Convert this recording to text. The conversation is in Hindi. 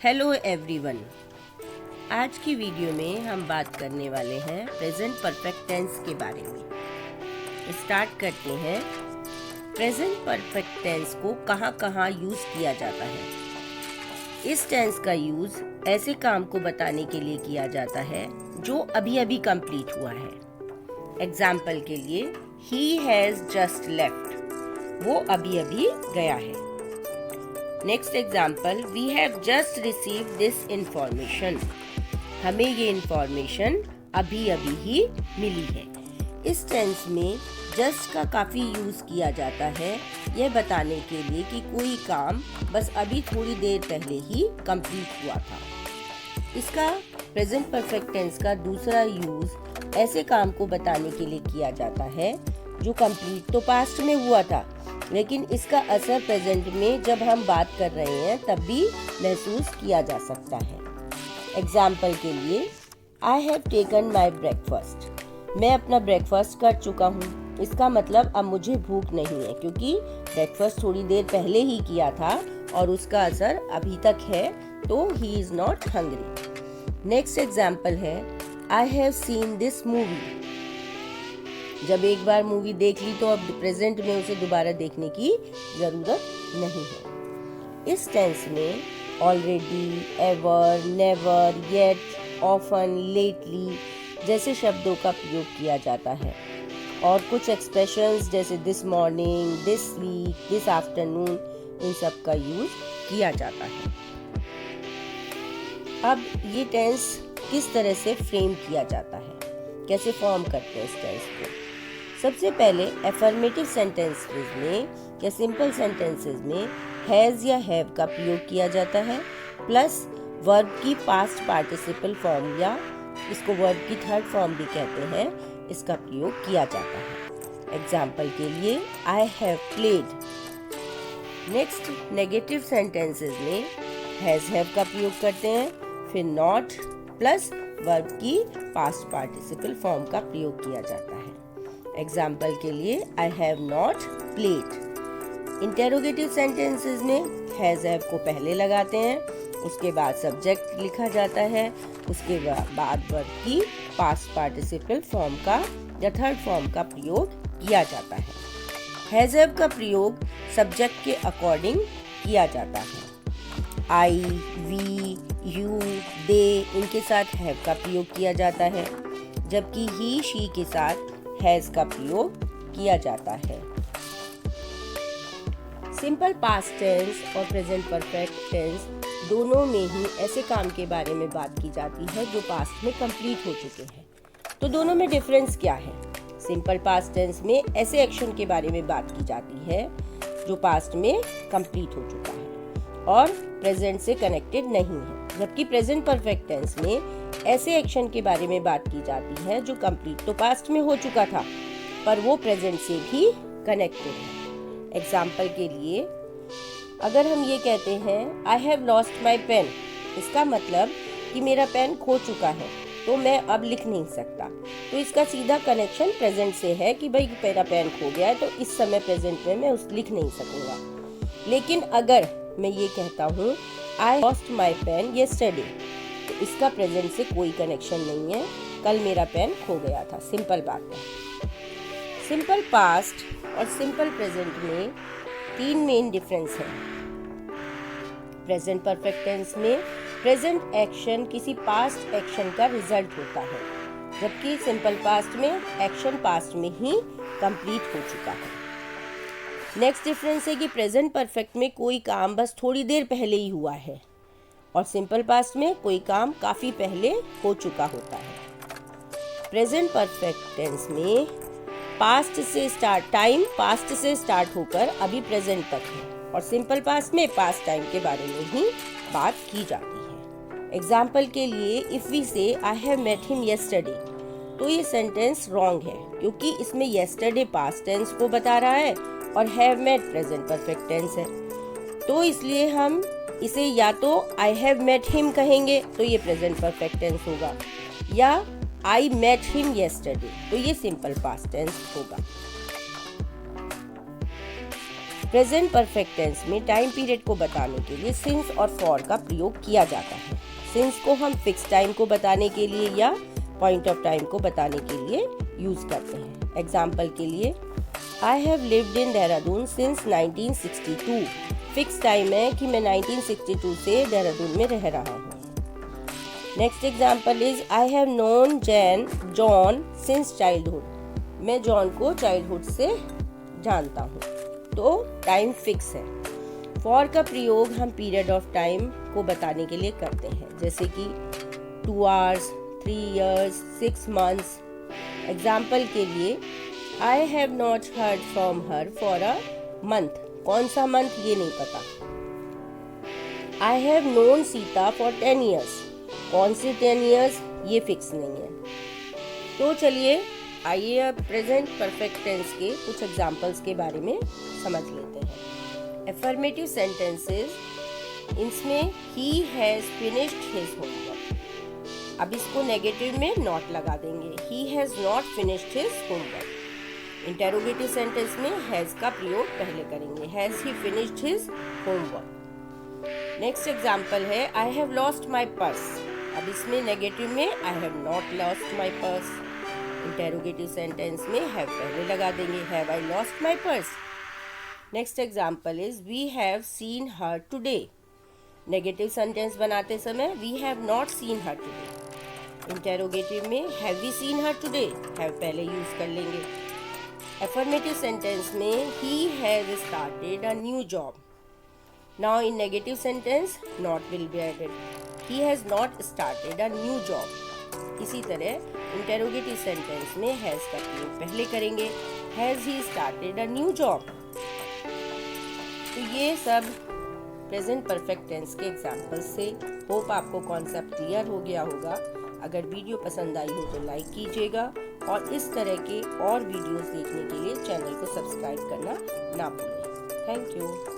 Hello everyone. आज की वीडियो में हम बात करने वाले हैं प्रेजेंट परफेक्ट टेंस के बारे में। स्टार्ट करते हैं। प्रेजेंट परफेक्ट टेंस को कहाँ कहाँ यूज़ किया जाता है। इस टेंस का यूज़ ऐसे काम को बताने के लिए किया जाता है जो अभी अभी कंप्लीट हुआ है। एग्जाम्पल के लिए, ही हैज़ जस्ट लेफ्ट, वो अभी अभी गया है। Next example, we have just receive this information, हमें ये इंफॉर्मेशन अभी अभी ही मिली है। इस टेंस में जस्ट का काफ़ी यूज़ किया जाता है यह बताने के लिए कि कोई काम बस अभी थोड़ी देर पहले ही कंप्लीट हुआ था। इसका प्रेजेंट परफेक्ट टेंस का दूसरा यूज़ ऐसे काम को बताने के लिए किया जाता है जो कंप्लीट तो पास्ट में हुआ था, लेकिन इसका असर प्रेजेंट में जब हम बात कर रहे हैं तब भी महसूस किया जा सकता है। एग्जाम्पल के लिए, I have taken my breakfast, मैं अपना ब्रेकफास्ट कर चुका हूँ। इसका मतलब अब मुझे भूख नहीं है क्योंकि ब्रेकफास्ट थोड़ी देर पहले ही किया था और उसका असर अभी तक है, तो he is not hungry. Next example है, I have seen this movie, जब एक बार मूवी देख ली तो अब प्रेजेंट में उसे दोबारा देखने की जरूरत नहीं है। इस टेंस में already, ever, never, yet, often, lately जैसे शब्दों का प्रयोग किया जाता है और कुछ एक्सप्रेशंस जैसे this morning, this week, this afternoon, इन सब का यूज किया जाता है। अब ये टेंस किस तरह से फ्रेम किया जाता है, कैसे फॉर्म करते हैं इस टेंस को। सबसे पहले एफर्मेटिव सेंटेंसेस में या सिंपल सेंटेंसेस में हैज़ या हैव का प्रयोग किया जाता है, प्लस वर्ब की पास्ट पार्टिसिपल फॉर्म या इसको वर्ब की थर्ड फॉर्म भी कहते हैं, इसका प्रयोग किया जाता है। एग्जाम्पल के लिए, I have played. Next negative sentences में हैज़ हैव का प्रयोग करते हैं, फिर नॉट प्लस वर्ब की पास्ट पार्टिसिपल फॉर्म का प्रयोग किया जाता है। एग्जाम्पल के लिए, आई have not played. Interrogative sentences में हैज़ हैव को पहले लगाते हैं, उसके बाद सब्जेक्ट लिखा जाता है, उसके बाद वर्ब की पास्ट पार्टिसिपल फॉर्म का या थर्ड फॉर्म का प्रयोग किया जाता है। हैज़ हैव का प्रयोग सब्जेक्ट के अकॉर्डिंग किया जाता है। आई, वी, यू, दे इनके साथ हैव का प्रयोग किया जाता है, जबकि ही, शी के साथ हैज़ का प्रयोग किया जाता है। सिंपल पास्ट टेंस और प्रेजेंट परफेक्ट टेंस दोनों में ही ऐसे काम के बारे में बात की जाती है जो पास्ट में कंप्लीट हो चुके हैं। तो दोनों में डिफरेंस क्या है? सिंपल पास्ट टेंस में ऐसे एक्शन के बारे में बात की जाती है जो पास्ट में कंप्लीट हो चुका है और प्रेजेंट से कनेक्टेड नहीं है, जबकि प्रेजेंट परफेक्ट टेंस में ऐसे एक्शन के बारे में बात की जाती है जो कंप्लीट तो पास्ट में हो चुका था पर वो प्रेजेंट से भी कनेक्टेड है। एग्जाम्पल के लिए, अगर हम ये कहते हैं I have lost my pen, इसका मतलब कि मेरा पेन खो चुका है तो मैं अब लिख नहीं सकता, तो इसका सीधा कनेक्शन प्रेजेंट से है कि भाई मेरा पेन खो गया है तो इस समय प्रेजेंट में मैं उस लिख नहीं सकूंगा। लेकिन अगर मैं ये कहता हूँ I lost my pen yesterday, तो इसका प्रेजेंट से कोई कनेक्शन नहीं है, कल मेरा पेन खो गया था। सिंपल बात है। सिंपल पास्ट और सिंपल प्रेजेंट में तीन मेन डिफरेंस है। प्रेजेंट परफेक्ट टेंस में प्रेजेंट एक्शन किसी पास्ट एक्शन का रिजल्ट होता है, जबकि सिंपल पास्ट में एक्शन पास्ट में ही कंप्लीट हो चुका है। नेक्स्ट डिफरेंस है कि प्रेजेंट परफेक्ट में कोई काम बस थोड़ी देर पहले ही हुआ है और सिंपल पास्ट में कोई काम काफी पहले हो चुका होता है। प्रेजेंट परफेक्ट टेंस में टाइम पास्ट से स्टार्ट होकर अभी प्रेजेंट तक है और सिंपल पास्ट में पास्ट टाइम के बारे में ही बात की जाती है। एग्जाम्पल के लिए, if we say I have met him yesterday, तो ये सेंटेंस रॉन्ग है क्योंकि इसमें येस्टरडे पास्ट टेंस को बता रहा है और have met present perfect tense है, तो इसलिए हम इसे या तो आई हैव मेट हिम कहेंगे तो ये प्रेजेंट परफेक्ट टेंस होगा, या आई मेट हिम येस्टरडे तो ये सिंपल पास्ट टेंस होगा। प्रेजेंट परफेक्ट टेंस में टाइम पीरियड को बताने के लिए सिंस और फॉर का प्रयोग किया जाता है। सिंस को हम फिक्स टाइम को बताने के लिए या पॉइंट ऑफ टाइम को बताने के लिए यूज करते हैं। एग्जाम्पल के लिए, I have lived in Dehradun since 1962। Fix time है कि मैं 1962 से देहरादून में रह रहा हूँ। Next example is, I have known John since childhood. मैं जॉन को चाइल्डहुड से जानता हूँ। तो टाइम फिक्स है। फॉर का प्रयोग हम पीरियड ऑफ टाइम को बताने के लिए करते हैं, जैसे कि 2 hours, 3 years, 6 months। एग्जाम्पल के लिए, आई have not heard from her for a month. कौन सा मंथ ये नहीं पता। I have known Sita for 10 years। कौन सी 10 years ये फिक्स नहीं है। तो चलिए आइए अब प्रेजेंट परफेक्ट टेंस के कुछ एग्जाम्पल्स के बारे में समझ लेते हैं। एफर्मेटिव सेंटेंसेस, इसमें he has finished his homework. अब इसको नेगेटिव में नॉट लगा देंगे, he has not finished his homework. Interrogative sentence में हैज का प्रयोग पहले करेंगे, has he finished his homework. Next example है, I have lost my purse. अब इसमें नेगेटिव में I have not lost my purse. Interrogative sentence में हैव पहले लगा देंगे, have I lost my purse. Next example is, we have seen her today. Negative sentence बनाते समय we have not seen her today. Interrogative में have we seen her today, have पहले यूज कर लेंगे। एफर्मेटिव सेंटेंस में he has started a new job. Now in negative sentence not will be added, he has not started a new job. इसी तरह इंटेरोगेटिव सेंटेंस में हैज का प्रयोग पहले करेंगे, has he started a new job. तो ये सब प्रेजेंट परफेक्ट टेंस के एग्जाम्पल्स से। होप आपको कॉन्सेप्ट क्लियर हो गया होगा। अगर वीडियो पसंद आई हो तो लाइक कीजिएगा और इस तरह के और वीडियोस देखने के लिए चैनल को सब्सक्राइब करना ना भूलें। Thank you.